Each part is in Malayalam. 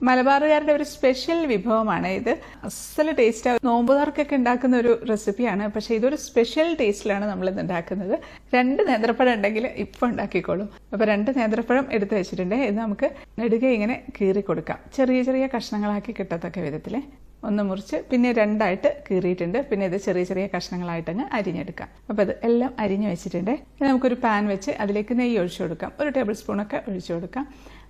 മലബാറുകാരുടെ ഒരു സ്പെഷ്യൽ വിഭവമാണ് ഇത്. അസൽ ടേസ്റ്റ്. നോമ്പുകാർക്കൊക്കെ ഉണ്ടാക്കുന്ന ഒരു റെസിപ്പിയാണ്. പക്ഷെ ഇതൊരു സ്പെഷ്യൽ ടേസ്റ്റിലാണ് നമ്മൾ ഇത് ഉണ്ടാക്കുന്നത്. 2 നേന്ത്രപ്പഴം ഉണ്ടെങ്കിൽ ഇപ്പം ഉണ്ടാക്കിക്കോളും. അപ്പോൾ 2 നേന്ത്രപ്പഴം എടുത്ത് വെച്ചിട്ടുണ്ട്. ഇത് നമുക്ക് നെടുകെ ഇങ്ങനെ കീറി കൊടുക്കാം. ചെറിയ ചെറിയ കഷ്ണങ്ങളാക്കി കിട്ടത്തക്ക വിധത്തിൽ ഒന്ന് മുറിച്ച് പിന്നെ 2ആയിട്ട് കീറിയിട്ടുണ്ട്. പിന്നെ ഇത് ചെറിയ ചെറിയ കഷ്ണങ്ങളായിട്ടങ്ങ് അരിഞ്ഞെടുക്കാം. അപ്പോൾ ഇത് എല്ലാം അരിഞ്ഞു വെച്ചിട്ടുണ്ട്. ഇനി നമുക്കൊരു പാൻ വെച്ച് അതിലേക്ക് നെയ്യ് ഒഴിച്ചു കൊടുക്കാം. 1 ടേബിൾ സ്പൂണൊക്കെ ഒഴിച്ചു കൊടുക്കാം.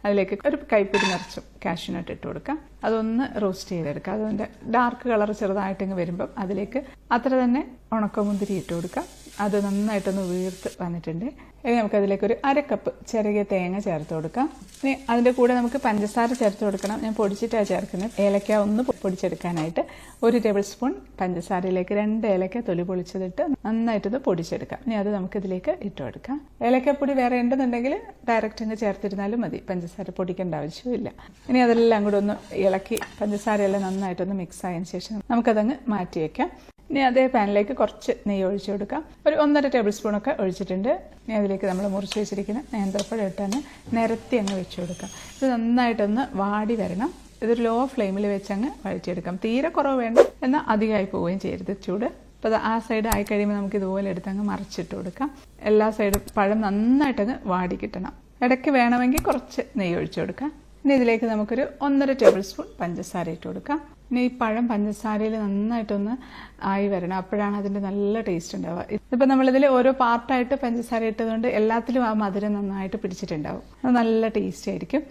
അതിലേക്ക് ഒരു കൈപ്പിടി നിറച്ചും കാഷ്യൂനട്ട് ഇട്ട് കൊടുക്കാം. അതൊന്ന് റോസ്റ്റ് ചെയ്തെടുക്കാം. അതിൻ്റെ ഡാർക്ക് കളർ ചെറുതായിട്ടിങ്ങ് വരുമ്പം അതിലേക്ക് അത്ര തന്നെ ഉണക്കമുന്തിരി ഇട്ട് കൊടുക്കാം. അത് നന്നായിട്ടൊന്ന് വീർത്ത് വന്നിട്ടുണ്ട്. ഇനി നമുക്കതിലേക്ക് ഒരു 1/2 കപ്പ് ചെറിയ തേങ്ങ ചേർത്ത് കൊടുക്കാം. ഇനി അതിൻ്റെ കൂടെ നമുക്ക് പഞ്ചസാര ചേർത്ത് കൊടുക്കണം. ഞാൻ പൊടിച്ചിട്ടാണ് ചേർക്കുന്നത്. ഏലക്ക ഒന്ന് പൊടിച്ചെടുക്കാനായിട്ട് 1 ടേബിൾ സ്പൂൺ പഞ്ചസാരയിലേക്ക് 2 ഏലക്ക തൊലി പൊളിച്ചതിട്ട് നന്നായിട്ടൊന്ന് പൊടിച്ചെടുക്കാം. ഇനി അത് നമുക്കിതിലേക്ക് ഇട്ട് കൊടുക്കാം. ഏലക്കപ്പൊടി വേറെ ഉണ്ടെന്നുണ്ടെങ്കിൽ ഡയറക്റ്റ് അങ്ങ് ചേർത്തിരുന്നാലും മതി. പഞ്ചസാര പൊടിക്കേണ്ട ആവശ്യമില്ല. ഇനി അതെല്ലാം കൂടെ ഒന്ന് ഇളക്കി പഞ്ചസാരയെല്ലാം നന്നായിട്ടൊന്ന് മിക്സ് ആയതിനു ശേഷം നമുക്കതങ്ങ് മാറ്റി വയ്ക്കാം. ഇനി അതേ പാനിലേക്ക് കുറച്ച് നെയ്യ് ഒഴിച്ചു കൊടുക്കാം. ഒരു 1.5 ടേബിൾ സ്പൂണൊക്കെ ഒഴിച്ചിട്ടുണ്ട്. ഇനി അതിലേക്ക് നമ്മൾ മുറിച്ച് വെച്ചിരിക്കുന്ന നേന്ത്രപ്പഴം ഇട്ടങ്ങ് നിരത്തി അങ്ങ് വെച്ച് കൊടുക്കാം. ഇത് നന്നായിട്ടൊന്ന് വാടി വരണം. ഇതൊരു ലോ ഫ്ലെയിമിൽ വെച്ചങ്ങ് വഴറ്റിയെടുക്കാം. തീരെ കുറവ് വേണ്ട, എന്നാൽ അധികമായി പോവുകയും ചെയ്യരുത് ചൂട്. അപ്പോൾ ആ സൈഡ് ആയി കഴിയുമ്പോൾ നമുക്ക് ഇതുപോലെ എടുത്തങ്ങ് മറിച്ചിട്ട് കൊടുക്കാം. എല്ലാ സൈഡും പഴം നന്നായിട്ടങ്ങ് വാടി കിട്ടണം. ഇടയ്ക്ക് വേണമെങ്കിൽ കുറച്ച് നെയ്യ് ഒഴിച്ചു കൊടുക്കാം. ഇനി ഇതിലേക്ക് നമുക്കൊരു 1.5 ടേബിൾ സ്പൂൺ പഞ്ചസാര ഇട്ട് കൊടുക്കാം. ഇനി ഈ പഴം പഞ്ചസാരയിൽ നന്നായിട്ടൊന്ന് ആയി വരണം. അപ്പോഴാണ് അതിൻ്റെ നല്ല ടേസ്റ്റ് ഉണ്ടാവുക. ഇപ്പം നമ്മളിതിൽ ഓരോ പാർട്ടായിട്ട് പഞ്ചസാര ഇട്ടതുകൊണ്ട് എല്ലാത്തിലും ആ മധുരം നന്നായിട്ട് പിടിച്ചിട്ടുണ്ടാവും. അത് നല്ല ടേസ്റ്റ് ആയിരിക്കും.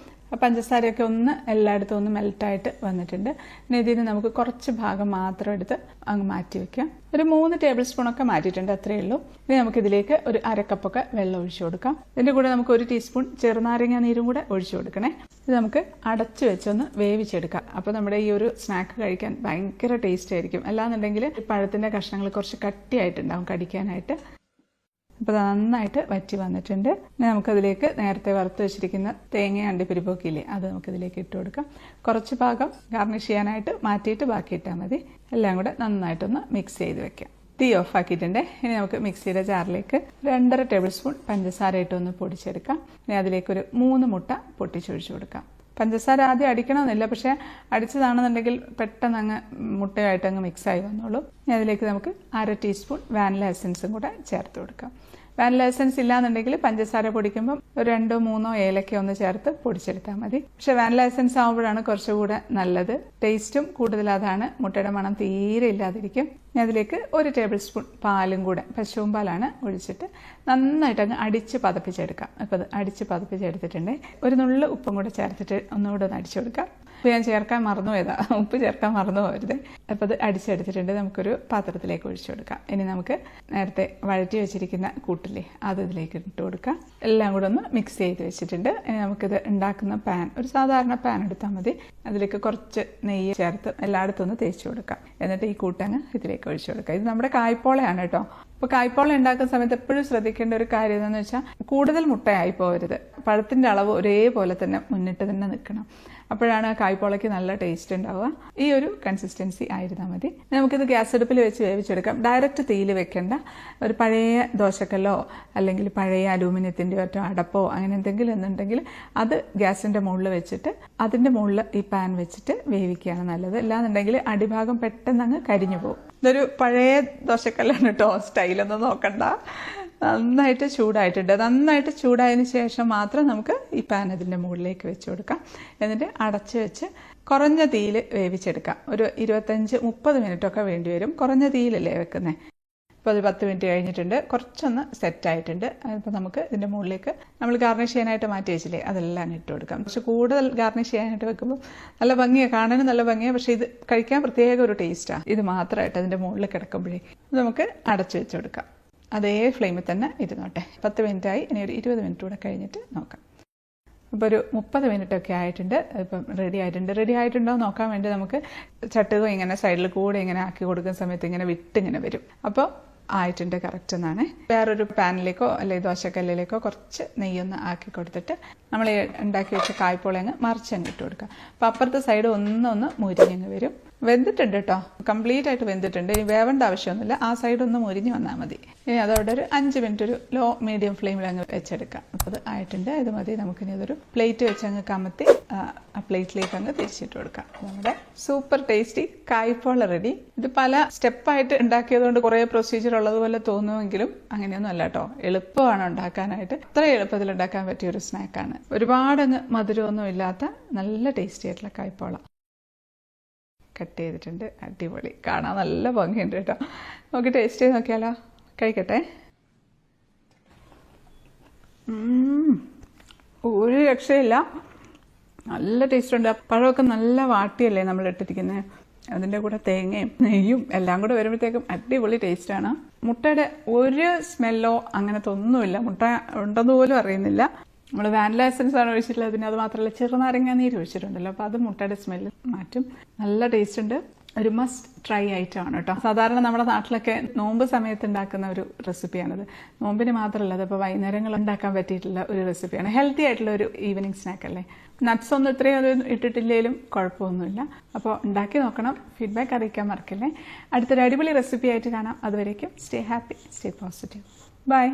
പഞ്ചസാരയൊക്കെ ഒന്ന് എല്ലായിടത്തും ഒന്ന് മെൽറ്റായിട്ട് വന്നിട്ടുണ്ട്. ഇനി ഇതിന് നമുക്ക് കുറച്ച് ഭാഗം മാത്രം എടുത്ത് അങ്ങ് മാറ്റി വയ്ക്കാം. ഒരു 3 ടേബിൾ സ്പൂണൊക്കെ മാറ്റിയിട്ടുണ്ട്, അത്രയേ ഉള്ളൂ. ഇനി നമുക്കിതിലേക്ക് ഒരു 1/2 കപ്പൊക്കെ വെള്ളം ഒഴിച്ചു കൊടുക്കാം. ഇതിൻ്റെ കൂടെ നമുക്ക് 1 ടീസ്പൂൺ ചെറുനാരങ്ങ നീരും കൂടെ ഒഴിച്ചു കൊടുക്കണേ. ഇത് നമുക്ക് അടച്ചു വെച്ചൊന്ന് വേവിച്ചെടുക്കാം. അപ്പോൾ നമ്മുടെ ഈ ഒരു സ്നാക്ക് കഴിക്കാൻ ഭയങ്കര ടേസ്റ്റ് ആയിരിക്കും. അല്ലാന്നുണ്ടെങ്കിൽ പഴത്തിൻ്റെ കഷ്ണങ്ങൾ കുറച്ച് കട്ടിയായിട്ടുണ്ടാവും കടിക്കാനായിട്ട്. അപ്പോൾ നന്നായിട്ട് വറ്റി വന്നിട്ടുണ്ട്. ഇനി നമുക്കതിലേക്ക് നേരത്തെ വറുത്ത് വെച്ചിരിക്കുന്ന തേങ്ങ അണ്ടിപ്പരിപ്പൊക്കെ ഇല്ലേ, അത് നമുക്കിതിലേക്ക് ഇട്ട് കൊടുക്കാം. കുറച്ച് ഭാഗം ഗാർണിഷ് ചെയ്യാനായിട്ട് മാറ്റിയിട്ട് ബാക്കി ഇട്ടാൽ മതി. എല്ലാം കൂടെ നന്നായിട്ടൊന്ന് മിക്സ് ചെയ്ത് വെക്കാം. തീ ഓഫ് ആക്കിയിട്ടുണ്ട്. ഇനി നമുക്ക് മിക്സിയുടെ ജാറിലേക്ക് 2.5 ടേബിൾ സ്പൂൺ പഞ്ചസാര ഇട്ടൊന്ന് പൊടിച്ചെടുക്കാം. ഇനി അതിലേക്കൊരു 3 മുട്ട പൊട്ടിച്ചൊഴിച്ചു കൊടുക്കാം. പഞ്ചസാര ആദ്യം അടിക്കണമെന്നില്ല, പക്ഷേ അടിച്ചതാണെന്നുണ്ടെങ്കിൽ പെട്ടെന്ന് അങ്ങ് മുട്ടയായിട്ട് അങ്ങ് മിക്സായി വന്നോളൂ. ഇനി അതിലേക്ക് നമുക്ക് 1/2 ടീസ്പൂൺ വാനില എസൻസും കൂടെ ചേർത്ത് കൊടുക്കാം. വാനില എസൻസ് ഇല്ലാന്നുണ്ടെങ്കിൽ പഞ്ചസാര പൊടിക്കുമ്പോൾ 2-3 ഏലക്ക ഒന്ന് ചേർത്ത് പൊടിച്ചെടുത്താൽ മതി. പക്ഷെ വാനില എസൻസ് ആകുമ്പോഴാണ് കുറച്ചുകൂടെ നല്ലത്. ടേസ്റ്റും കൂടുതൽ അതാണ്. മുട്ടയുടെ മണം തീരെ ഇല്ലാതിരിക്കും. ഇനി അതിലേക്ക് 1 ടേബിൾ സ്പൂൺ പാലും കൂടെ, പശുവും പാലാണ്, ഒഴിച്ചിട്ട് നന്നായിട്ട് അങ്ങ് അടിച്ച് പതപ്പിച്ചെടുക്കാം. അപ്പോൾ അത് അടിച്ച് പതപ്പിച്ചെടുത്തിട്ടുണ്ട്. ഒരു നുള്ളു ഉപ്പും കൂടെ ചേർത്തിട്ട് ഒന്നുകൂടെ ഒന്ന് അടിച്ചു കൊടുക്കാം. ഉപ്പ് ഞാൻ ചേർക്കാൻ മറന്നുപോയതാ, ഉപ്പ് ചേർക്കാൻ മറന്നു പോകരുത്. അപ്പോൾ അത് അടിച്ചെടുത്തിട്ടുണ്ട്. നമുക്കൊരു പാത്രത്തിലേക്ക് ഒഴിച്ചു കൊടുക്കാം. ഇനി നമുക്ക് നേരത്തെ വഴറ്റി വെച്ചിരിക്കുന്ന കൂട്ടില്ലേ, അത് ഇതിലേക്ക് ഇട്ട് കൊടുക്കാം. എല്ലാം കൂടെ ഒന്ന് മിക്സ് ചെയ്ത് വെച്ചിട്ടുണ്ട്. ഇനി നമുക്കിത് ഉണ്ടാക്കുന്ന പാൻ, ഒരു സാധാരണ പാൻ എടുത്താൽ മതി. അതിലേക്ക് കുറച്ച് നെയ്യ് ചേർത്ത് എല്ലായിടത്തും ഒന്ന് തേച്ച് കൊടുക്കാം. എന്നിട്ട് ഈ കൂട്ടങ്ങ് ഇതിലേക്ക് ഒഴിച്ചു കൊടുക്കാം. ഇത് നമ്മുടെ കായ്പോളയാണ് കേട്ടോ. അപ്പോൾ കായ്പോള ഉണ്ടാക്കുന്ന സമയത്ത് എപ്പോഴും ശ്രദ്ധിക്കേണ്ട ഒരു കാര്യം എന്താണെന്ന് വെച്ചാൽ കൂടുതൽ മുട്ടയായി പോകരുത്. പഴത്തിൻ്റെ അളവ് ഒരേപോലെ തന്നെ മുന്നിട്ട് തന്നെ നിൽക്കണം. അപ്പോഴാണ് കായ്പോളയ്ക്ക് നല്ല ടേസ്റ്റ് ഉണ്ടാവുക. ഈ ഒരു കൺസിസ്റ്റൻസി ആയിരുന്നാൽ മതി. നമുക്കിത് ഗ്യാസ് അടുപ്പിൽ വെച്ച് വേവിച്ചെടുക്കാം. ഡയറക്റ്റ് തീയിൽ വെക്കേണ്ട. ഒരു പഴയ ദോശക്കല്ലോ അല്ലെങ്കിൽ പഴയ അലൂമിനിയത്തിൻ്റെ ഒറ്റ അടപ്പോ അങ്ങനെ എന്തെങ്കിലും എന്നുണ്ടെങ്കിൽ അത് ഗ്യാസിൻ്റെ മുകളിൽ വെച്ചിട്ട് അതിൻ്റെ മുകളിൽ ഈ പാൻ വെച്ചിട്ട് വേവിക്കുകയാണ് നല്ലത്. അല്ലാന്നുണ്ടെങ്കിൽ അടിഭാഗം പെട്ടെന്ന് അങ്ങ് കരിഞ്ഞു പോകും. ഇതൊരു പഴയ ദോശക്കല്ലാണ് കേട്ടോ, സ്റ്റൈലൊന്നും നോക്കണ്ട. നന്നായിട്ട് ചൂടായിട്ടുണ്ട്. നന്നായിട്ട് ചൂടായതിന് ശേഷം മാത്രം നമുക്ക് ഈ പാൻ ഇതിൻ്റെ മുകളിലേക്ക് വെച്ച് കൊടുക്കാം. എന്നിട്ട് അടച്ച് വെച്ച് കുറഞ്ഞ തീയിൽ വേവിച്ചെടുക്കാം. ഒരു 25-30 മിനിറ്റൊക്കെ വേണ്ടി വരും. കുറഞ്ഞ തീയിലല്ലേ വെക്കുന്നത്. ഇപ്പോൾ ഒരു 10 മിനിറ്റ് കഴിഞ്ഞിട്ടുണ്ട്. കുറച്ചൊന്ന് സെറ്റായിട്ടുണ്ട്. അപ്പോൾ നമുക്ക് ഇതിൻ്റെ മുകളിലേക്ക് നമ്മൾ ഗാർണിഷ് ചെയ്യാനായിട്ട് മാറ്റി വെച്ചില്ലേ, അതെല്ലാം ഇട്ട് കൊടുക്കാം. പക്ഷെ കൂടുതൽ ഗാർണിഷ് ചെയ്യാനായിട്ട് വെക്കുമ്പോൾ നല്ല ഭംഗിയാണ്, കാണാനും നല്ല ഭംഗിയാണ്. പക്ഷേ ഇത് കഴിക്കാൻ പ്രത്യേക ഒരു ടേസ്റ്റാണ്. ഇത് മാത്രമായിട്ട് അതിൻ്റെ മുകളിൽ കിടക്കുമ്പോഴേ നമുക്ക് അടച്ചു വെച്ച് കൊടുക്കാം. അതേ ഫ്ലെയിമിൽ തന്നെ ഇരുന്നോട്ടെ. 10 മിനിറ്റായി. ഇനി ഒരു 20 മിനിറ്റ് കൂടെ കഴിഞ്ഞിട്ട് നോക്കാം. അപ്പോൾ ഒരു 30 മിനിറ്റൊക്കെ ആയിട്ടുണ്ട്. ഇപ്പം റെഡി ആയിട്ടുണ്ട്. റെഡി ആയിട്ടുണ്ടോ നോക്കാൻ വേണ്ടി നമുക്ക് ചട്ടുകം ഇങ്ങനെ സൈഡിൽ കൂടെ ഇങ്ങനെ ആക്കി കൊടുക്കുന്ന സമയത്ത് ഇങ്ങനെ വിട്ടിങ്ങനെ വരും. അപ്പോൾ ആയിട്ടുണ്ട് കറക്റ്റ് എന്നാണ്. വേറൊരു പാനിലേക്കോ അല്ലെങ്കിൽ ദോശക്കല്ലിലേക്കോ കുറച്ച് നെയ്യൊന്ന് ആക്കി കൊടുത്തിട്ട് നമ്മൾ ഉണ്ടാക്കി വെച്ച കായ്പോള അങ്ങ് മറിച്ചങ്ങ് ഇട്ട് കൊടുക്കുക. അപ്പോൾ അപ്പുറത്തെ സൈഡ് ഒന്നൊന്ന് മുരിഞ്ഞങ്ങ് വരും. വെന്തിട്ടുണ്ട് കേട്ടോ, കംപ്ലീറ്റ് ആയിട്ട് വെന്തിട്ടുണ്ട്. ഇനി വേവേണ്ട ആവശ്യമൊന്നുമില്ല, ആ സൈഡ് ഒന്ന് മുരിഞ്ഞ് വന്നാൽ മതി. ഇനി അതോടെ ഒരു 5 മിനിറ്റ് ഒരു ലോ മീഡിയം ഫ്ലെയിമിൽ അങ്ങ് വെച്ചെടുക്കാം. അപ്പോൾ അത് ആയിട്ടുണ്ട്. ഇത് മതി. നമുക്കിനി അതൊരു പ്ലേറ്റ് വെച്ച് അങ്ങ് കമത്തി ആ പ്ലേറ്റിലേക്ക് അങ്ങ് തിരിച്ചിട്ട് കൊടുക്കാം. നമ്മുടെ സൂപ്പർ ടേസ്റ്റി കായ്പോള റെഡി. ഇത് പല സ്റ്റെപ്പായിട്ട് ഉണ്ടാക്കിയതുകൊണ്ട് കുറേ പ്രൊസീജിയർ ഉള്ളതുപോലെ തോന്നുമെങ്കിലും അങ്ങനെയൊന്നും അല്ല കേട്ടോ. എളുപ്പമാണ് ഉണ്ടാക്കാനായിട്ട്. ഇത്ര എളുപ്പത്തിൽ ഉണ്ടാക്കാൻ പറ്റിയ ഒരു സ്നാക്കാണ്. ഒരുപാടങ്ങ് മധുരമൊന്നും ഇല്ലാത്ത നല്ല ടേസ്റ്റി ആയിട്ടുള്ള കായ്പോള കട്ട് ചെയ്തിട്ടുണ്ട്. അടിപൊളി, കാണാൻ നല്ല ഭംഗിയുണ്ട് കേട്ടോ. നമുക്ക് ടേസ്റ്റ് ചെയ്ത് നോക്കിയാലോ? കഴിക്കട്ടെ. ഒരു രക്ഷയില്ല, നല്ല ടേസ്റ്റ് ഉണ്ട്. പഴമൊക്കെ നല്ല വാട്ടിയല്ലേ നമ്മൾ ഇട്ടിരിക്കുന്നത്. അതിൻ്റെ കൂടെ തേങ്ങയും നെയ്യും എല്ലാം കൂടെ വരുമ്പോഴത്തേക്കും അടിപൊളി ടേസ്റ്റാണ്. മുട്ടയുടെ ഒരു സ്മെല്ലോ അങ്ങനത്തെ ഒന്നുമില്ല. മുട്ട ഉണ്ടെന്ന് പോലും അറിയുന്നില്ല. നമ്മൾ വാനില എസൻസ് ആണ് ഒഴിച്ചിട്ടുള്ളത്. പിന്നെ അത് മാത്രമല്ല ചെറുനാരങ്ങ നീര് ഒഴിച്ചിട്ടുണ്ടല്ലോ, അപ്പോൾ അത് മുട്ടയുടെ സ്മെല്ല് മാറ്റും. നല്ല ടേസ്റ്റ് ഉണ്ട്. ഒരു മസ്റ്റ് ട്രൈ ഐറ്റമാണ് കേട്ടോ. സാധാരണ നമ്മുടെ നാട്ടിലൊക്കെ നോമ്പ് സമയത്ത് ഉണ്ടാക്കുന്ന ഒരു റെസിപ്പിയാണിത്. നോമ്പിന് മാത്രമല്ല, അതിപ്പോൾ വൈകുന്നേരങ്ങൾ ഉണ്ടാക്കാൻ പറ്റിയിട്ടുള്ള ഒരു റെസിപ്പിയാണ്. ഹെൽത്തി ആയിട്ടുള്ള ഒരു ഈവനിങ് സ്നാക്ക് അല്ലേ. നട്ട്സ് ഒന്നും ഇത്രയും ഇട്ടിട്ടില്ലെങ്കിലും കുഴപ്പമൊന്നുമില്ല. അപ്പോൾ ഉണ്ടാക്കി നോക്കണം. ഫീഡ്ബാക്ക് അറിയിക്കാൻ മറക്കല്ലേ. അടുത്തൊരു അടിപൊളി റെസിപ്പി ആയിട്ട് കാണാം. അതുവരേക്കും stay happy, stay positive. By.